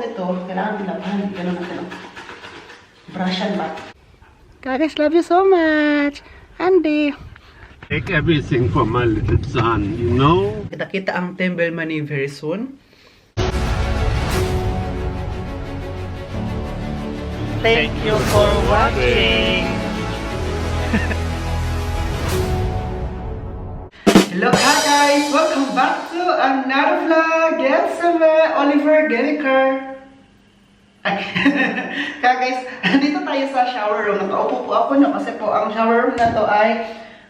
ito, kailangan nilabahan. Ganun natin. Brushan ba? Guys, love you so much. Andy. Take everything for my little son, you know? Kita-kita ang Temple Money very soon. Thank you for watching. Hello guys! Welcome back to another vlog. Get somewhere, Oliver Geriker. Kaya guys, dito tayo sa shower room. Nakaupo po ako no kasi po ang shower room na to ay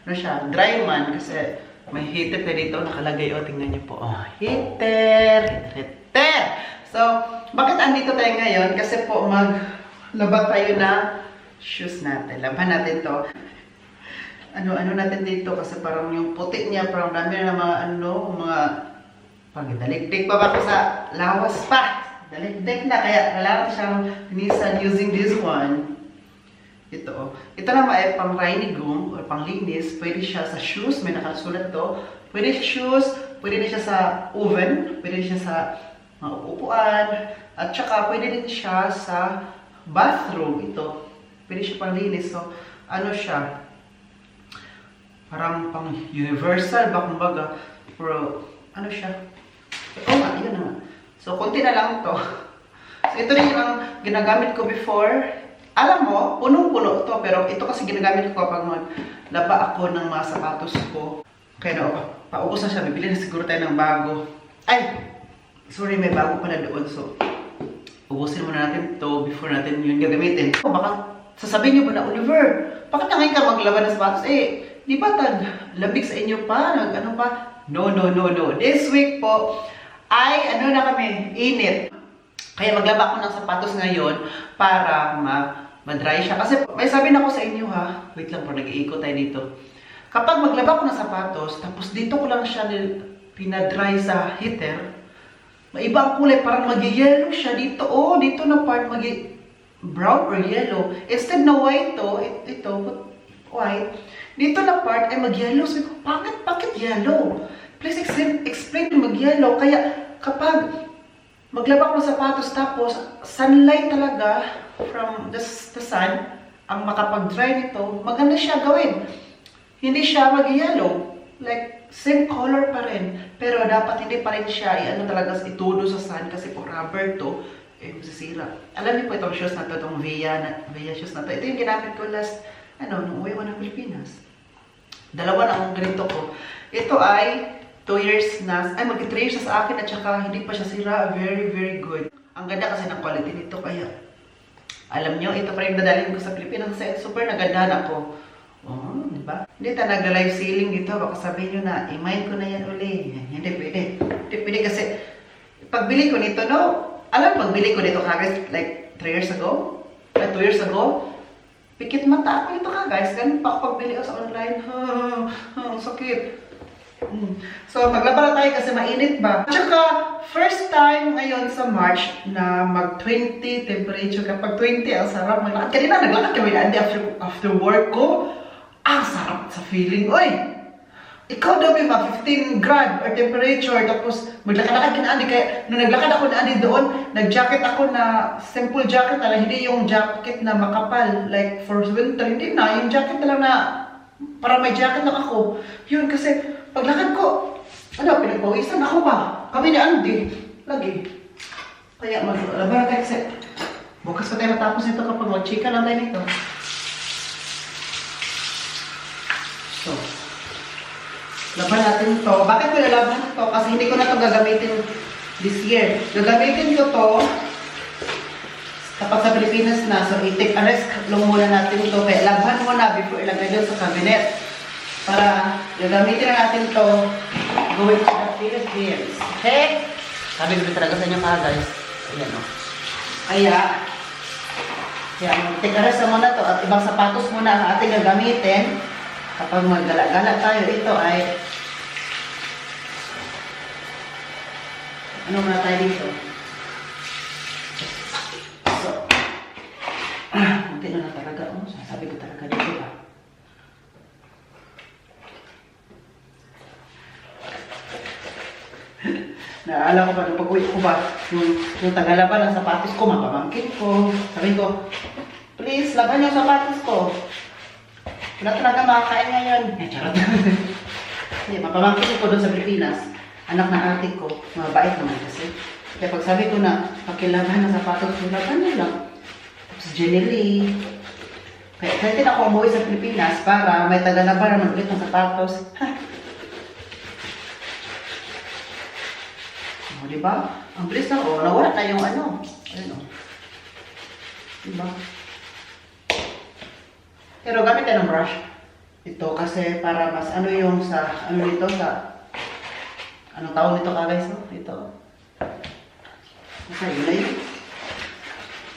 ano siya, dry man kasi may heater na dito nakalagay. O, tingnan niyo po. Oh, heater. So, bakit andito tayo ngayon? Kasi po maglaba tayo na shoes natin. Laban natin to. Ano natin dito kasi parang yung puti niya, parang dami na mga pagdaligdig pa ba ko sa lawas pa. Daligdig na, kaya kailangan siyang linisan using this one. Ito naman ay pang reinigong or pang linis. Pwede siya sa shoes, may nakasulat to. Pwede siya shoes, pwede na siya sa oven, pwede siya sa mga upuan, at saka pwede din siya sa bathroom. Ito, pwede siya pang linis. So, ano siya? Parang pang universal ba kumbaga. Pero, ano siya? Oo nga, yun na. So, konti na lang to. So, ito rin yung ginagamit ko before. Alam mo, punong-puno to. Pero ito kasi ginagamit ko kapag maglaba ako ng mga sapatos ko. Kaya no, paubos na siya. Bibili na siguro tayo ng bago. Ay! Sorry, may bago pala doon. So, ubusin muna natin to before natin yun gagamitin. O, baka sasabihin nyo ba na, Oliver, bakit na ngayon ka maglaba ng sapatos? Di ba labig sa inyo pa? Ano pa? No. This week po, ay na kami, init. Kaya maglaba ako ng sapatos ngayon para ma-dry siya. Kasi may sabi na ako sa inyo ha. Wait lang po, nag-iikot tayo dito. Kapag maglaba ko ng sapatos, tapos dito ko lang siya pinadry sa heater, maiba ang kulay, parang mag-yellow siya dito. Oh, dito na part brown or yellow. Instead na white to, ito, white. Dito na part ay mag-yellow. So, bakit yellow? Please explain mag-yellow. Kaya kapag maglaba ko ng sapatos tapos sunlight talaga from the sun ang makapag-dry nito, maganda siya gawin. Hindi siya mag-yellow. Like, same color pa rin. Pero dapat hindi pa rin siya talaga itudo sa sun kasi po rubber to, masisira. Alam niyo po itong shoes na to, itong Via shoes na to. Ito yung ginamit ko last nung uwi ko ng Pilipinas. Dalawa na ang ganito ko. Ito ay 2 years na, mag-3 years na sa akin at saka hindi pa siya sira. Very, very good. Ang ganda kasi ng quality nito. Kaya, alam nyo, ito pa rin dadalhin ko sa Pilipinas kasi super nagandahan ako. Oh, di ba? Hindi ta nag-live selling dito. Baka sabihin nyo na, i-mind ko na yan uli. Hindi pwede. Hindi pwede kasi, pagbili ko nito, pagbili ko nito kagad, like 3 years ago, 2 years ago, pikit mata ako ito guys. Ganun pa ako pagbili ko sa online. Sakit. So, maglaba na tayo kasi mainit ba? Tsaka, first time ngayon sa March na mag-20 temperature. Kapag 20, ang sarap maglakad. Kanina, naglakad kami na after work ko. Ang sarap sa feeling. Oy! Ikaw daw may mga 15 grad or temperature. Tapos, maglakad-lakad ka na Andy. Kaya, nung naglakad ako na Andy doon, nag-jacket ako na simple jacket na lang. Hindi yung jacket na makapal. Like, for winter. Hindi na. Yung jacket na lang na para may jacket lang ako. Yun, kasi paglakad ko, pinagpawisan ako ba? Kami ni Andy. Lagi. Kaya maglaba tayo kasi bukas pa tayo matapos nito kapag mag-chika lang tayo nito. So, laban natin to. Bakit ko nalaban to? Kasi hindi ko na to gagamitin this year. Gagamitin ko to kapag sa Pilipinas na. So, i-take a rest lang muna natin to. Kaya laban mo na before ilagay doon sa cabinet. Para gagamitin na natin to going to the Philippines. Okay? Sabi ko talaga sa inyo guys. Ayan o. Kaya mag-take-a-rest muna to at ibang sapatos muna ang ating gagamitin. Kapag maggala-gala tayo, ito ay ano muna tayo dito? So, hindi na talaga. Sabi ko talaga dito ba? Naalala ko pa nung pag-uwi ko ba, yung tagalaban ng sapatos ko, mapamangkin ko. Sabi ko, please, laban yung sapatos ko. Wala talaga makakain ngayon. Charot. Hindi, mapamangkin ko doon sa Pilipinas. Anak ng ate ko, mabait naman kasi. Kaya pag sabi ko na, pakilaban ng sapatos ko, laban nyo lang. Tapos Jenny. Kaya din ako umuwi sa Pilipinas para may tagalaban naman ulit ng sapatos. O, diba? Ang bilis na, o, nawala na yung ano. Ayun, o. Diba? Pero gamit tayo ng brush. Ito kasi para mas ano yung sa, ano dito sa, anong tawag dito ka guys, no? Ito. Kasi yun na yun.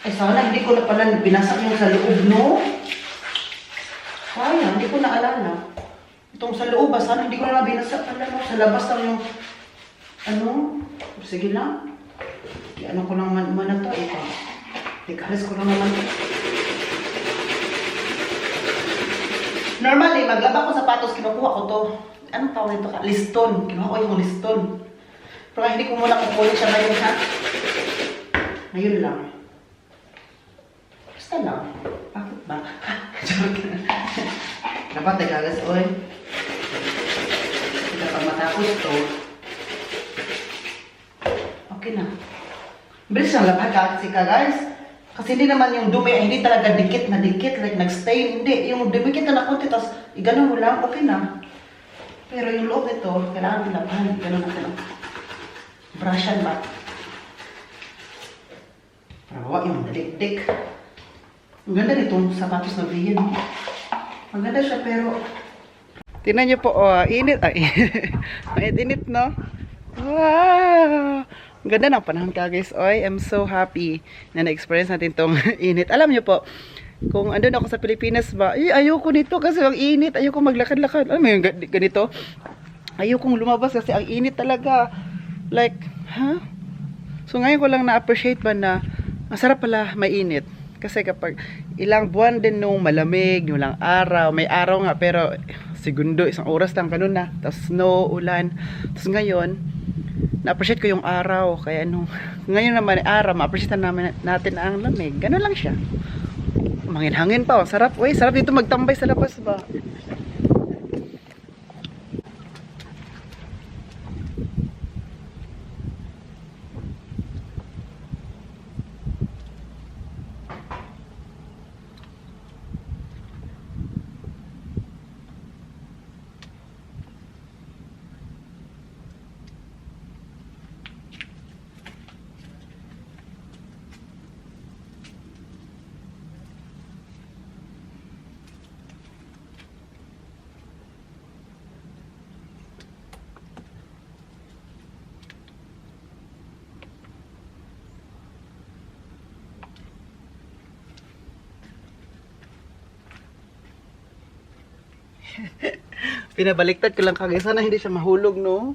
Eh sana hindi ko na pala binasag yung sa loob, no? Kaya, hindi ko naalala. Itong sa loob, sana hindi ko na binasag pala, no? Sa labas lang yung, ano? Sige lang. Ano ko lang man na to, ito. Tikalis ko lang naman ito. Normally, maglaba ko sapatos, kinukuha ko to. Anong tawag ito ka? Liston. Kinuha ko yung liston. Pero hindi ko muna kukulit siya ngayon, ha? Ngayon lang. Basta lang. Bakit ba? Dapat kagas, oy. Kapag matapos to, okay na. Bilis lang laban kasi ka, guys. Kasi hindi naman yung dumi, hindi talaga dikit na dikit, like nag-stain. Hindi, yung dumikit na nakunti, tapos igano mo lang, okay na. Pero yung loob nito, kailangan nilaban. Gano'n natin. Brushan ba? Para yung dikdik. Ang ganda nitong sapatos na Vian. Ang ganda siya, pero... Tingnan niyo po, oh, init. Ay, init, no? Wow! Ang ganda ng panahon ka guys. Oy, I'm so happy na na-experience natin tong init. Alam niyo po, kung andun ako sa Pilipinas ba, ayoko nito kasi ang init. Ayoko maglakad-lakad. Alam mo yung ganito? Ayokong lumabas kasi ang init talaga. Like, huh? So ngayon ko lang na-appreciate ba na ang sarap pala may init. Kasi kapag ilang buwan din nung malamig, yung lang araw, may araw nga pero segundo, isang oras lang ganun na. Tapos snow, ulan. Tapos ngayon, na-appreciate ko yung araw. Kaya ngayon naman araw, ma-appreciate natin ang lamig. Ganun lang siya. Mangin-hangin pa. Sarap. Uy, sarap dito magtambay sa labas ba? Pinabaliktad ko lang kagaya. Sana hindi siya mahulog, no?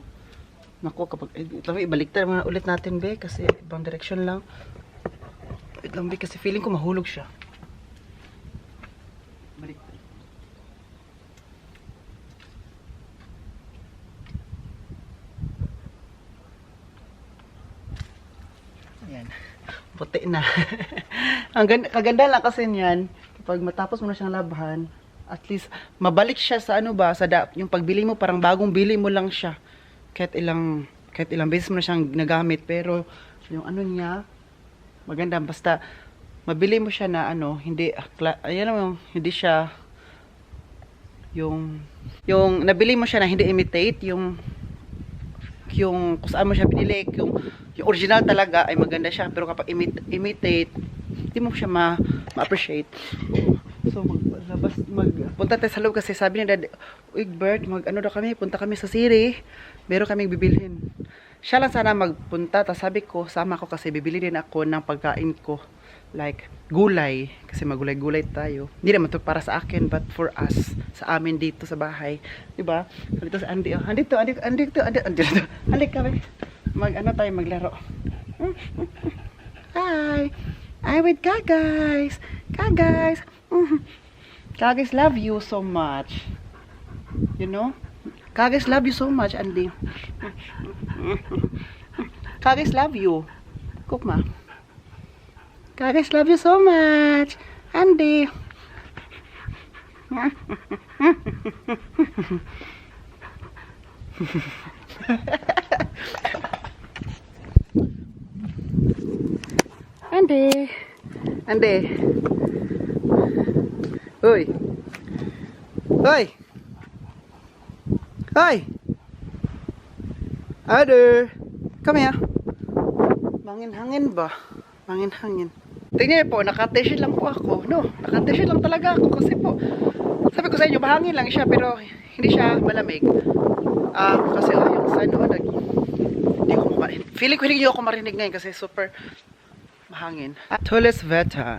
Naku, kapag ibaliktad muna ulit natin, be. Kasi ibang direction lang. Wait lang, be. Kasi feeling ko mahulog siya. Baliktad. Ayan. Puti na. Ang kaganda lang kasi niyan. Kapag matapos mo na siyang labahan, at least, mabalik siya sa ano ba, sa yung pagbili mo, parang bagong bili mo lang siya. Kahit ilang beses mo na siyang nagamit. Pero, yung ano niya, maganda. Basta, mabili mo siya na ano, hindi, ayan naman, hindi siya, yung nabili mo siya na hindi imitate, yung kung saan mo siya binili, yung original talaga ay maganda siya. Pero kapag imitate, hindi mo siya ma-appreciate. So punta tayo sa loob kasi sabi ni Dad, Egbert, punta kami sa Siri, meron kaming bibilhin. Siya lang sana magpunta, tapos sabi ko, sama ko kasi bibili din ako ng pagkain ko. Like, gulay, kasi magulay-gulay tayo. Hindi naman to para sa akin, but for us, sa amin dito sa bahay. Diba? Dito sa Andy, andito. Halik kami. Tayo maglaro. Hi! I'm with Kagais. Kagais. Kagais love you so much. You know? Kagais love you so much, Andy. Kagis love you. Cook ma. Kagis love you so much. Andy. Andy. Ande. Hoy. Hoy. Hoy. Ada. Come here. Mangin-hangin ba? Mangin-hangin. Tingnan niyo po, naka-t-shirt lang po ako. No, naka-t-shirt lang talaga ako kasi po, sabi ko sa inyo, mahangin lang siya pero hindi siya malamig. Kasi yung sun, hindi ko feeling ko hindi ako marinig ngayon kasi super mahangin. Tulis Veta.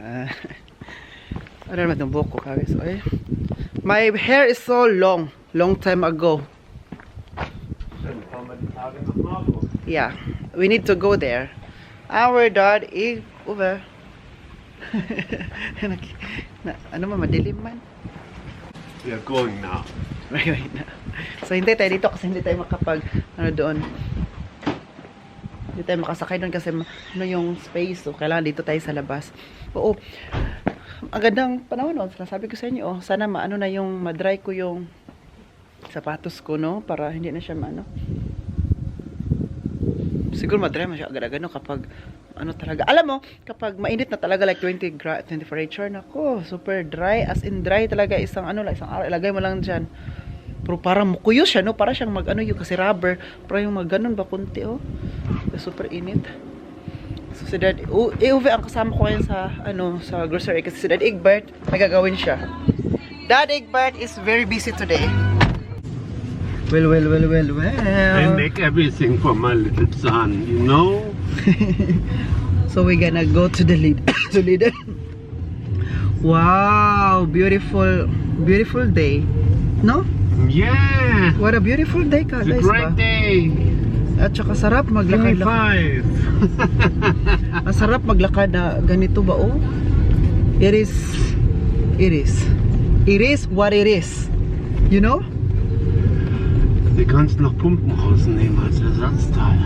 Ano naman itong buhok ko, guys? My hair is so long. Long time ago. Yeah. We need to go there. Our dad is over. Ano man, madilim man. We are going now. Right na. So, hintay tayo dito kasi hindi tayo makapag, doon. Hindi tayo makasakay doon kasi ano yung space. So, kailangan dito tayo sa labas. Oo. Ang gandang panahon, no? Sabi ko sa inyo, sana maano na yung madry ko yung sapatos ko, no? Para hindi na siya maano. Siguro madry mo siya agad-agad, no? Kapag ano talaga. Alam mo, kapag mainit na talaga like 24 temperature, nako, super dry. As in dry talaga, isang araw, ilagay mo lang dyan. Pero parang mukuyos siya, no? Para siyang mag-ano yung kasi rubber. Pero yung mag-ganon ba kunti, oh. Super init. So si Dad, Uwe ang kasama ko ngayon sa, sa grocery. Kasi si Dad Egbert, may gagawin siya. Dad Egbert is very busy today. Well. I make everything for my little son, you know? So we're gonna go to the Lidl. Wow, beautiful day. No? Yeah! What a beautiful day, ka, It's a guys, great ba? day! At saka sarap maglakad. 25! Ang sarap maglakad na ganito ba, oh? It is what it is. You know? Du kannst noch Pumpen rausnehmen als Ersatzteil.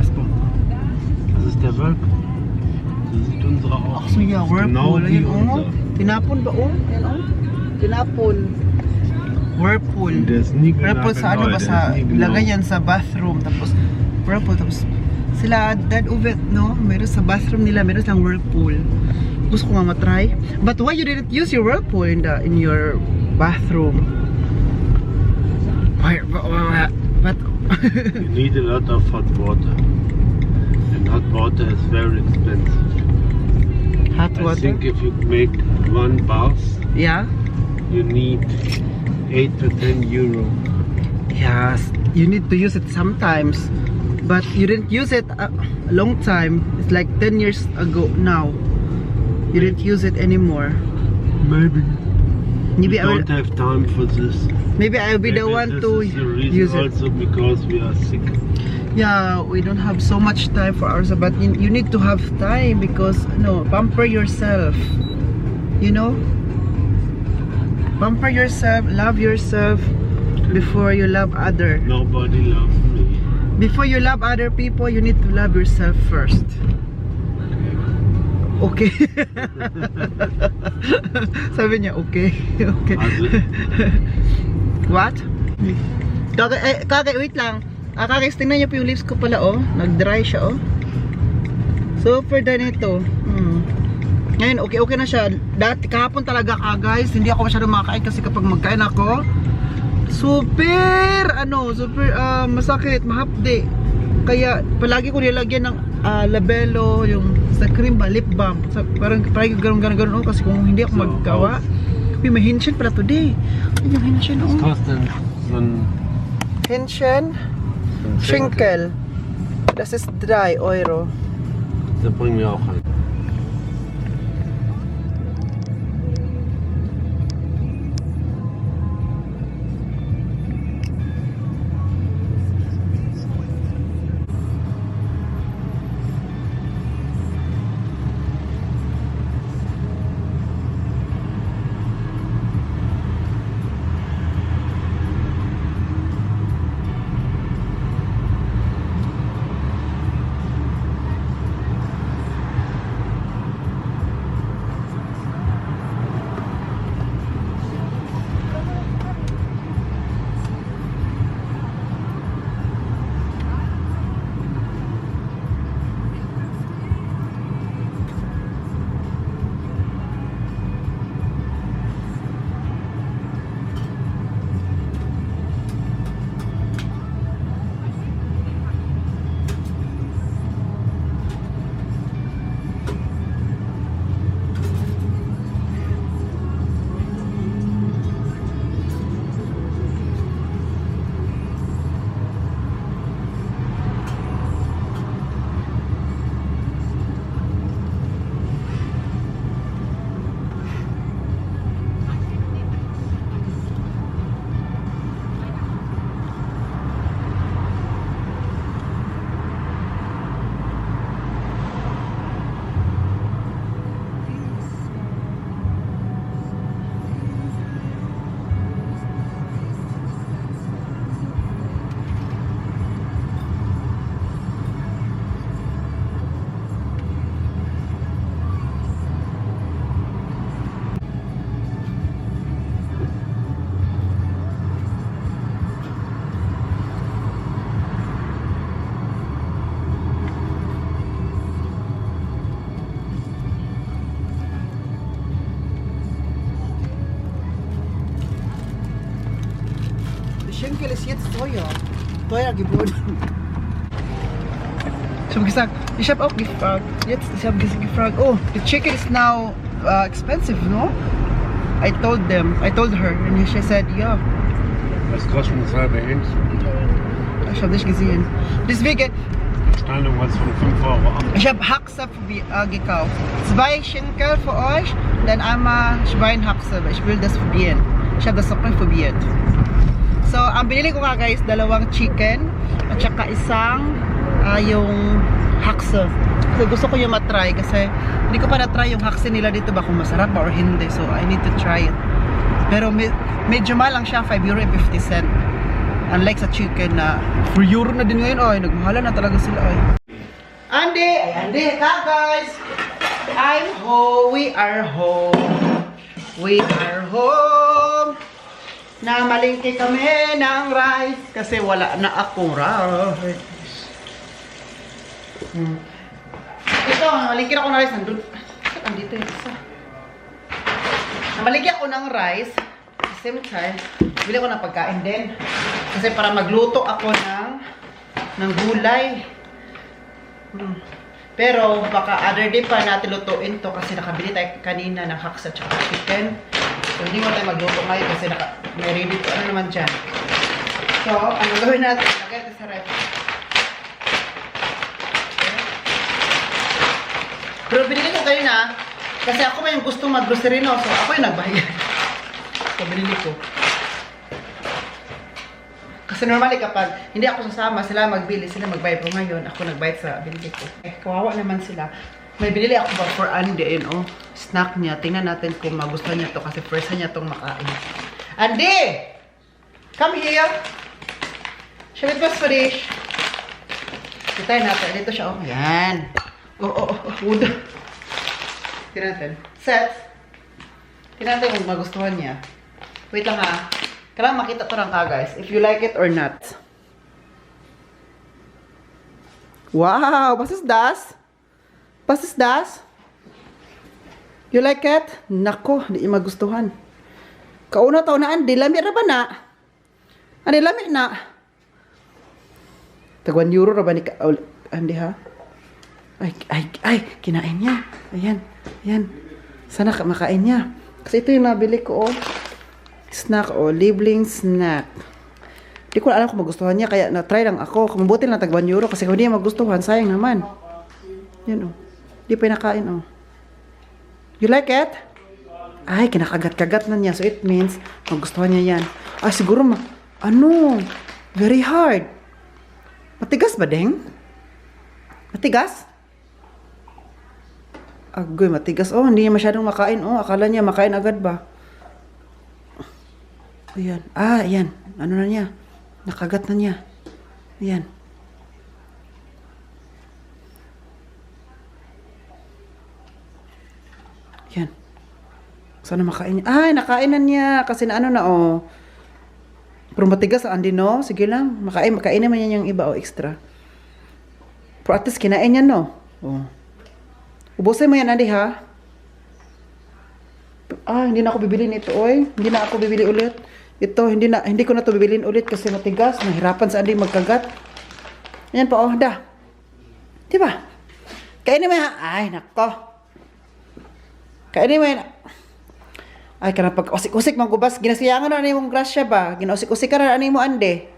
Was po? Das ist der Whirlpool. So sieht unsere auch. Ach so, ja, Genau Whirlpool. wie Ayun, oh. unser. Tinapon ba, oh? Yan, oh. Tinapon. Whirlpool. Der ist nie Whirlpool sa ano neu, ba der sa, ist nie genau. ilagay yan sa bathroom. Tapos, Whirlpool. Tapos, sila, Dad Uvet, no? Meron sa bathroom nila, meron silang Whirlpool. Gusto ko nga matry. But why you didn't use your Whirlpool in your bathroom? Why, but You need a lot of hot water. And hot water is very expensive. hot I water? think if you make one bath, Yeah? you need 8 to 10 euro. Yes, you need to use it sometimes, but you didn't use it a long time. It's like 10 years ago now. You didn't use it anymore. Maybe. Maybe We don't have time for this. maybe I'll be the Maybe one this to is the reason use it. also because we are sick. Yeah, we don't have so much time for ourselves, but you need to have time because pamper yourself. You know, pamper yourself, love yourself before you love other. Nobody loves me. Before you love other people, you need to love yourself first. Okay. Sabi niya, okay. Okay. What? Kagay, wait lang. Kagay, tingnan niyo po yung lips ko pala, oh. Nag-dry siya, oh. Super done ito. Ngayon, okay na siya. Dati, kahapon talaga guys, hindi ako masyado makakain kasi kapag magkain ako, super masakit, mahapde. Kaya, palagi ko nilagyan ng labelo, yung sa cream ba, lip balm. Parang gano'n, oh, kasi kung hindi ako So, maggawa. Uy, may Henshin pala today. Ay, yung Henshin, Was oh. kostet so ein Henshin, Schinkel. Das ist 3 Euro. Da bringen wir auch ein. chicken ist jetzt teuer. Teuer geworden. Ich habe gesagt, ich habe auch gefragt, jetzt, ich habe gefragt, oh, the chicken is now expensive, no? I told her, and she said, ja. Was kostet das halbe Hähnchen? Ich habe nicht gesehen. Deswegen, Stange was von 5 Euro ab. ich habe Haxe gekauft. 2 Schinken für euch, dann einmal Schweinhaxe. Ich will das probieren. Ich habe das noch nicht probiert. So, ang binili ko nga guys, 2 chicken at saka isang yung haxe. So, gusto ko yung matry kasi hindi ko pa na-try yung haxe nila dito ba kung masarap ba or hindi. So, I need to try it. Pero medyo mahal lang siya, €5.50. Unlike sa chicken na €4 na din ngayon, ay nagmahala na talaga sila ay. Andy! Ay, Andy! Ha guys! I'm home! We are home! We are home! Namalingki kami ng rice kasi wala na akong rice. Ito, namalingki ako ng rice. Nandito yung isa. Namalingki ako ng rice. At the same time, bili ko ng pagkain din. Kasi para magluto ako ng gulay. Pero baka other day pa natin lutuin to kasi nakabili tayo kanina ng haksa at chicken. So hindi mo tayo magluto ngayon kasi may ready to ano naman dyan. So, ano gawin natin? Lagay natin sa ref. Okay. Pero binili ko kanina kasi ako may gusto mag-grocery no. So ako yung nagbayad. So binili ko. Kasi normally kapag hindi ako sasama, sila magbili, sila magbayad. Pero ngayon, ako nagbayad sa binili ko. Kawawa naman sila. May binili ako ba for Andy, yun, oh, snack niya. Tingnan natin kung magustuhan niya to kasi first niya itong makain. Andy! Come here! Shall we pass for dish? Kita natin. Dito siya, oh. Yan. Oh. Wood. Tingnan natin. Set. Tingnan natin kung magustuhan niya. Wait lang ha. Kailangan makita to lang ka guys. If you like it or not. Wow! Was ist das? Was ist das? You like it? Nako, di magustuhan. Kauna taon na Andy, lami ra ba na? Andy, lami na. Tag €1 ra ba ni Andy ha? Ay, kinain niya. Ayan. Sana makain niya. Kasi ito yung nabili ko, oh. Snack, oh. Liebling snack. Di ko alam kung magustuhan niya, kaya na-try lang ako. Kung mabuti lang tag €1 kasi kung hindi niya magustuhan, sayang naman. Yan, oh. Di pa nakain, oh. You like it? Ay, kinakagat-kagat na niya. So, it means, magustuhan niya yan. Ay, siguro, very hard. Matigas ba, Deng? Matigas? Agoy, matigas. Oh, hindi niya masyadong makain. Oh, akala niya makain agad ba? Ayan. Ayan. Ano na niya? Nakagat na niya. Ayan. Yan. Sana makain niya. Ay, nakain na niya. Kasi na ano na, oh. Pero matigas, Andy, no? Sige lang. Makain naman niya yung iba, oh, extra. Pero at least, kinain niya, no? Oh. Ubusin mo yan, Andy, ha? Hindi na ako bibili nito, oy. Hindi na ako bibili ulit. Ito, hindi ko na to bibilin ulit kasi matigas. Nahirapan sa Andy magkagat. Yan pa, oh, da. Diba? Kainin mo yan, ha? Ay, nako. Kainin mo yan. Ay, karang pag-usik-usik mong gubas. Ginasiyangan na mong grasya ba? Ginausik-usik ka na mo, Ande.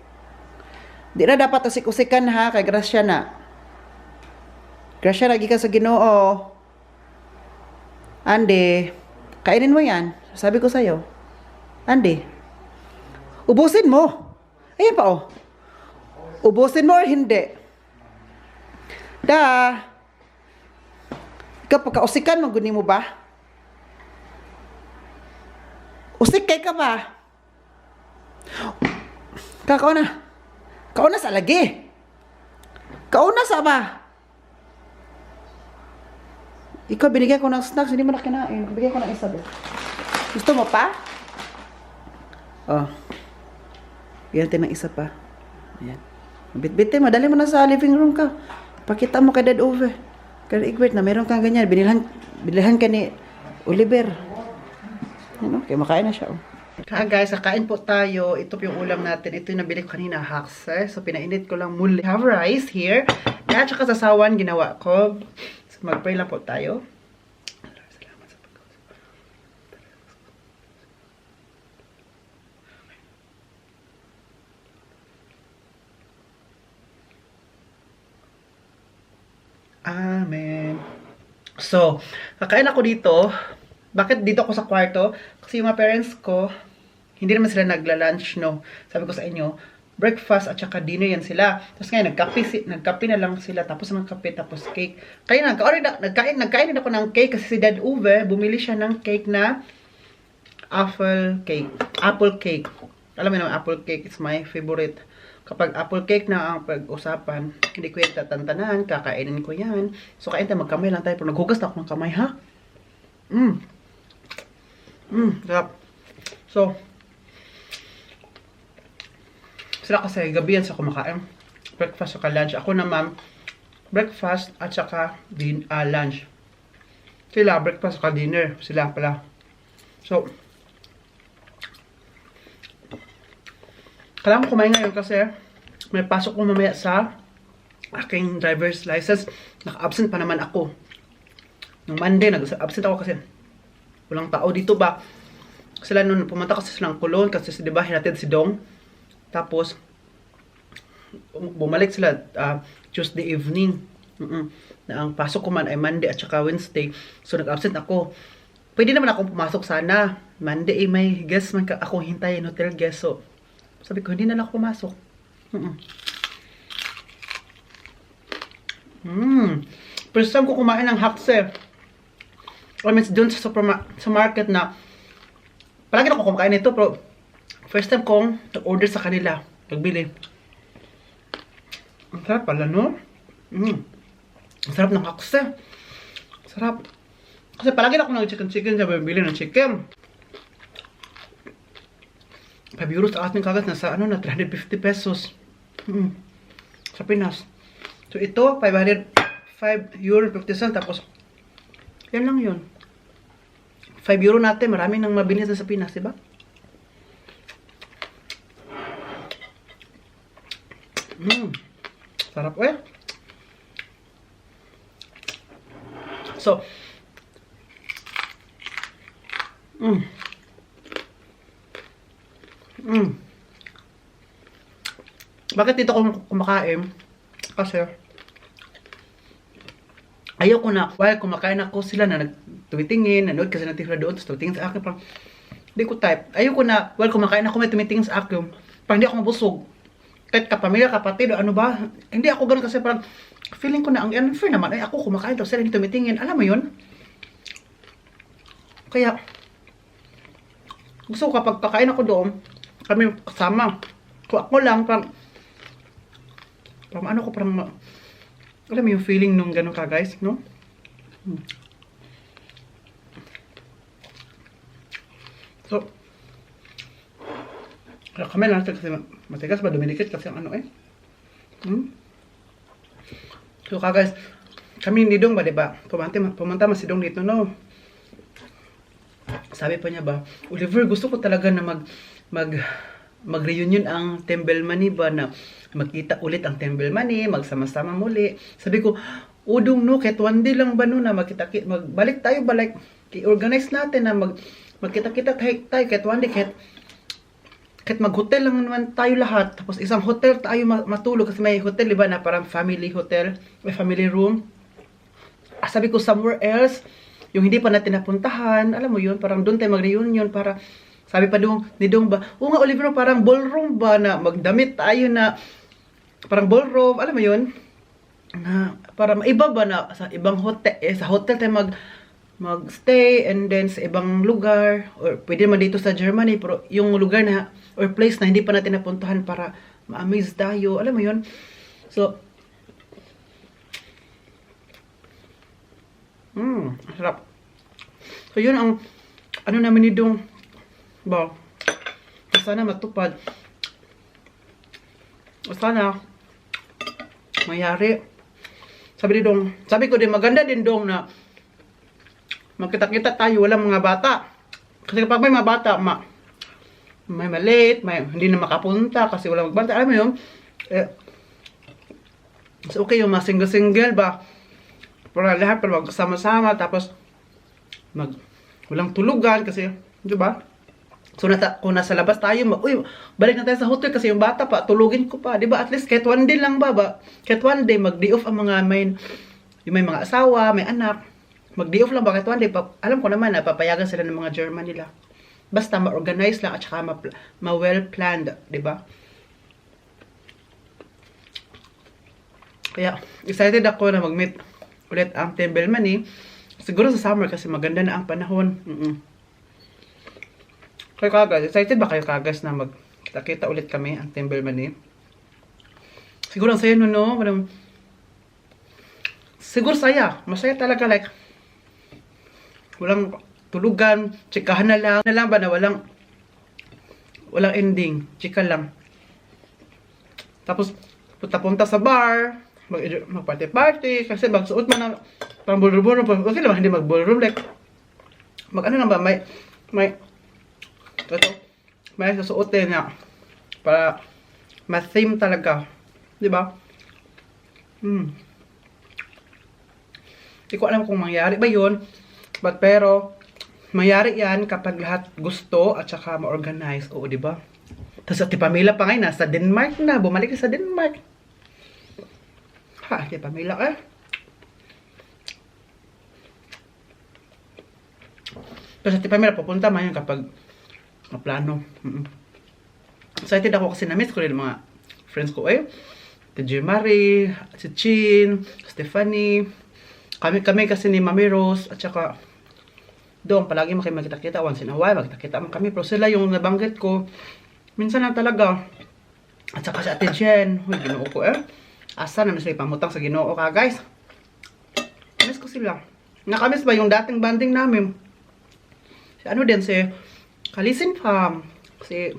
Di na dapat usik-usikan ha, kay grasya na. Grasya na gikan sa Ginoo. Ande, kainin mo yan. Sabi ko sa'yo. Ande, ubusin mo. Ayan pa, oh. Ubusin mo or hindi? Ikaw, pagka-usikan, maguni mo ba? Usik kay ka ba? Kauna sa lagi. Kauna sa ba? Ikaw, binigyan ko ng snacks, hindi mo na kinain. Bigyan ko ng isa ba? Gusto mo pa? Oh. Bigyan natin ng isa pa. Ayan. Bit-bitin mo, dali mo na sa living room ka. Pakita mo kay Dad Ove. Kaya Egbert na meron kang ganyan. Bilihan ka ni Oliver. Ano? Kaya makain na siya. Oh. Guys, kakain po tayo. Ito po yung ulam natin. Ito yung nabili ko kanina, hakse. So, pinainit ko lang muli. Have rice here. At saka sasawan, ginawa ko. So, mag-pray lang po tayo. Salamat sa pagkakas. Amen. So, kakain ako dito. Bakit dito ako sa kwarto? Kasi yung mga parents ko, hindi naman sila nagla-lunch, no? Sabi ko sa inyo, breakfast at saka dinner yan sila. Tapos ngayon, nagkape na lang sila. Tapos mga kape, tapos cake. Kaya nagkain din ako ng cake kasi si Dad Uwe, bumili siya ng cake na apple cake. Apple cake. Alam mo naman, apple cake is my favorite. Kapag apple cake na ang pag-usapan, hindi ko yung tatantanan, kakainin ko yan. So, kain tayo, magkamay lang tayo. Pero naghugas na ako ng kamay, ha? Sarap. So, sila kasi gabi yan sa kumakain. Breakfast saka lunch. Ako naman, breakfast at saka lunch. Sila, breakfast saka dinner. Sila pala. So, kailangan ko kumain ngayon kasi may pasok ko mamaya sa aking driver's license. Naka-absent pa naman ako. Nung Monday, nag-absent ako kasi walang tao dito ba. Sila noon, pumunta kasi silang Kulon kasi diba hinatid si Dong. Tapos, bumalik sila Tuesday evening. Na ang pasok ko man ay Monday at saka Wednesday. So, nag-absent ako. Pwede naman akong pumasok sana. Monday may guest man akong hintayin, hotel guest. So, sabi ko, hindi na lang ako pumasok. First time ko kumain ng hakse. I mean, doon sa market na palagi na ako kumakain nito, pero first time kong order sa kanila. Pagbili. Ang sarap pala, no? Ang sarap ng hakse. Sarap. Kasi palagi na ako nag-chicken sa bibili ng chicken. 5 euros sa ating kagat nasa na 350 pesos. Sa Pinas. So ito 5 euro 50 cents tapos yan lang yun. 5 euro natin, marami nang mabili sa Pinas, diba? Sarap eh. So bakit dito ako kumakain? Kasi ayoko na, while kumakain ako sila na nagtumitingin, nanood kasi natin sila doon, tapos tumitingin sa akin, parang hindi ko type. Ayoko na, while kumakain ako may tumitingin sa akin, parang hindi ako mabusog. Kahit kapamilya, kapatid, ano ba, hindi ako ganun kasi parang feeling ko na ang unfair naman, ay ako kumakain tapos sila hindi tumitingin, alam mo yun? Kaya gusto ko kapag kakain ako doon, kami kasama. Kung ako lang, parang ano ko, parang alam mo yung feeling nung gano'n ka, guys, no? So, kami lang kasi matigas ba, dumidikit kasi ang ano eh. So, guys, kami ni Dong ba, diba? Pumunta man si Dong dito, no? Sabi pa niya ba, Oliver, gusto ko talaga na mag-reunion ang Tembelmani ba, na magkita ulit ang Tembelmani, magsama-sama muli. Sabi ko, udong no, kahit one day lang ba no, na magbalik tayo, i-organize natin na magkita-kita tayo, kahit one day, kahit mag-hotel lang naman tayo lahat, tapos isang hotel tayo matulog, kasi may hotel, diba, na parang family hotel, may family room. Sabi ko, somewhere else, yung hindi pa natin napuntahan, alam mo yun, parang doon tayo mag-reunion, para sabi pa ni Dong ba, nga Oliver, parang ballroom ba, na magdamit tayo na parang ballroom, alam mo yun, na para maiba ba na sa ibang hotel, sa hotel tayo mag-stay, and then sa ibang lugar, or pwede man dito sa Germany, pero yung lugar na, or place na hindi pa natin napuntahan para ma-amaze tayo, alam mo yun. So, sarap. So, yun ang, ano namin ni Dong, ba, sana matupad. Sana mayari. Sabi ko din, maganda din Dong na magkita-kita tayo, walang mga bata. Kasi kapag may mga bata, may malate, may hindi na makapunta kasi wala magbanta. Alam mo yun? So okay yung mga single-single ba? Para lahat para magsama-sama tapos walang tulugan kasi, di ba? So kung nasa labas tayo, balik na tayo sa hotel kasi yung bata pa, tulugin ko pa, di ba? At least kahit one day lang ba? Kahit one day, mag-day off ang mga yung may mga asawa, may anak. Mag-day off lang ba? Kahit one day, alam ko naman na papayagan sila ng mga German nila. Basta ma-organize lang at saka ma-well-planned, di ba? Kaya, excited ako na mag-meet ulit ang Team Belmani. Siguro sa summer kasi maganda na ang panahon. Kayo kagas, excited ba kayo kagas na magkita-kita ulit kami ang Team Belmani? Siguro ang saya no? Siguro saya. Masaya talaga like walang tulugan, chikahan na lang ba na walang ending, chika lang. Tapos punta sa bar, mag-party kasi magsuot man ng pang ballroom, okay naman hindi mag-ballroom like ano lang ba may susuotin na para ma-theme talaga, di ba? Hindi ko alam kung mangyari ba yun, pero mangyari yan kapag lahat gusto at saka ma-organize. Oo, di ba? Tapos si Pamela pa ngayon, nasa Denmark na. Bumalik sa Denmark. Ha, si Pamela eh. Tapos si Pamela pupunta man yan kapag maplano. Excited ako kasi na-miss ko rin mga friends ko eh. Si J. Marie, si Chin, Stephanie. Kami kasi ni Mami Rose at saka doon, palagi makikita-kita, once in a while, makikita kami. Pero sila yung nabanggit ko, minsan lang talaga. At saka si Ate Jen, Ginoo ko eh. Asa na sila pamutang sa Ginoo ka, guys. Miss ko sila. Nakamiss ba yung dating banding namin? Si ano din, si Kalisin Fam, si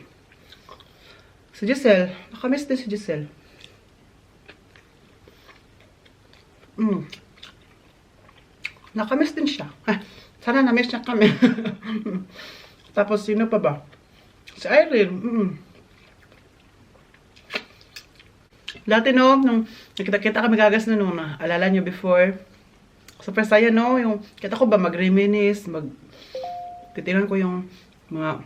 Giselle. Nakamiss din si Giselle. Nakamiss din siya. Sana na-miss niya kami. Tapos, sino pa ba? Si Irene. Dati no, nung nakita-kita kami gagas na nung alala nyo before. Super saya no, yung kita ko ba mag-reminisce, titingnan ko yung mga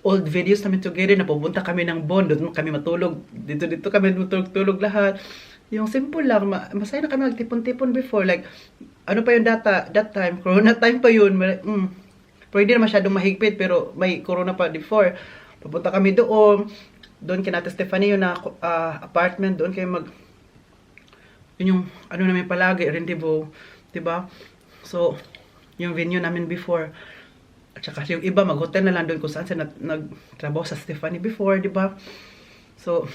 old videos namin together na pupunta kami ng Bond, doon kami matulog. Dito kami matulog lahat. Yung simple lang, masaya na kami magtipon-tipon before. Like, ano pa yung that time, corona time pa yun. Pero hindi na masyadong mahigpit, pero may corona pa before. Pupunta kami doon kina Stephanie yung apartment, doon kayo yun yung, ano namin palagi, rendezvous, diba? So, yung venue namin before. At saka yung iba, mag-hotel na lang doon kung saan sila nagtrabaho sa Stephanie before, diba? So,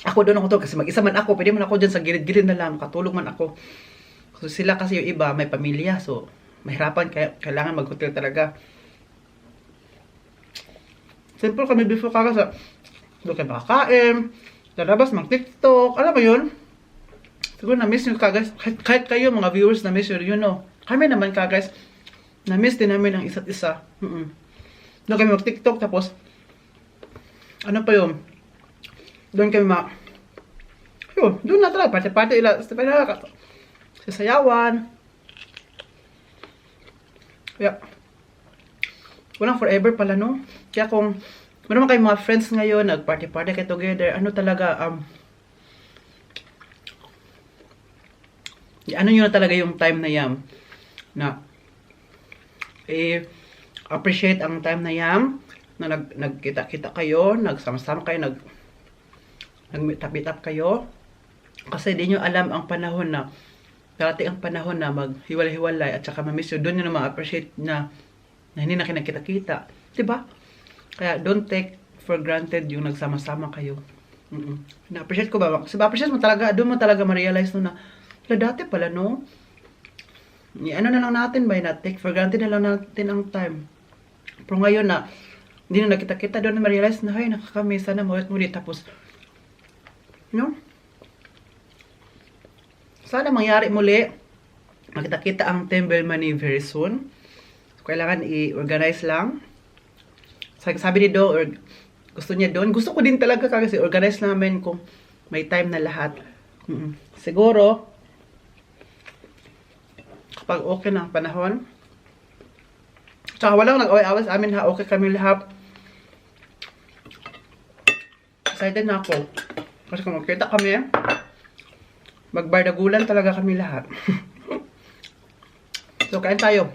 ako doon ako to kasi mag-isa man ako, pwede man ako dyan sa gilid-gilid na lang, katulog man ako. So, sila kasi yung iba, may pamilya, so, mahirapan, kaya kailangan mag-hotel talaga. Simple kami before kaka doon kayo makakain, lalabas, mag-TikTok, alam mo yun? Siguro na-miss nyo guys, kahit kayo mga viewers na-miss yun, no? Kami naman guys, na-miss din namin ang isa't isa. Doon kami mag-TikTok, tapos, ano pa yun? Doon kami yun, doon na talaga, party-party, sasayawan. Kaya, walang forever pala, no? Kaya kung meron kayong mga friends ngayon, nag-party-party kayo together, ano talaga, ano nyo na talaga yung time na yan, na, appreciate ang time na yan, na nagkita-kita kayo, nagsama-sama kayo, nag-meet up kayo, kasi di nyo alam ang panahon na, dati ang panahon na maghiwalay-hiwalay at saka mamiss yun, doon nyo na ma-appreciate na hindi na kinakita-kita. Diba? Kaya don't take for granted yung nagsama-sama kayo. Na-appreciate ko ba? Kasi ba-appreciate mo talaga, doon mo talaga ma-realize no na, dati pala no, ano na lang natin ba, na take for granted na lang natin ang time. Pero ngayon na, hindi na nakita-kita, doon na ma-realize na, ay, nakakamiss, sana muli tapos, no? Sana mangyari muli. Makita-kita ang Team Belmani very soon. So, kailangan i-organize lang. sabi ni Do, or gusto niya doon. Gusto ko din talaga kasi organize namin kung may time na lahat. Siguro, kapag okay na ang panahon, tsaka walang nag-away-away sa amin ha, okay kami lahat. Excited na ako. Kasi kung magkita kami, magbardagulan talaga kami lahat. So, kain tayo.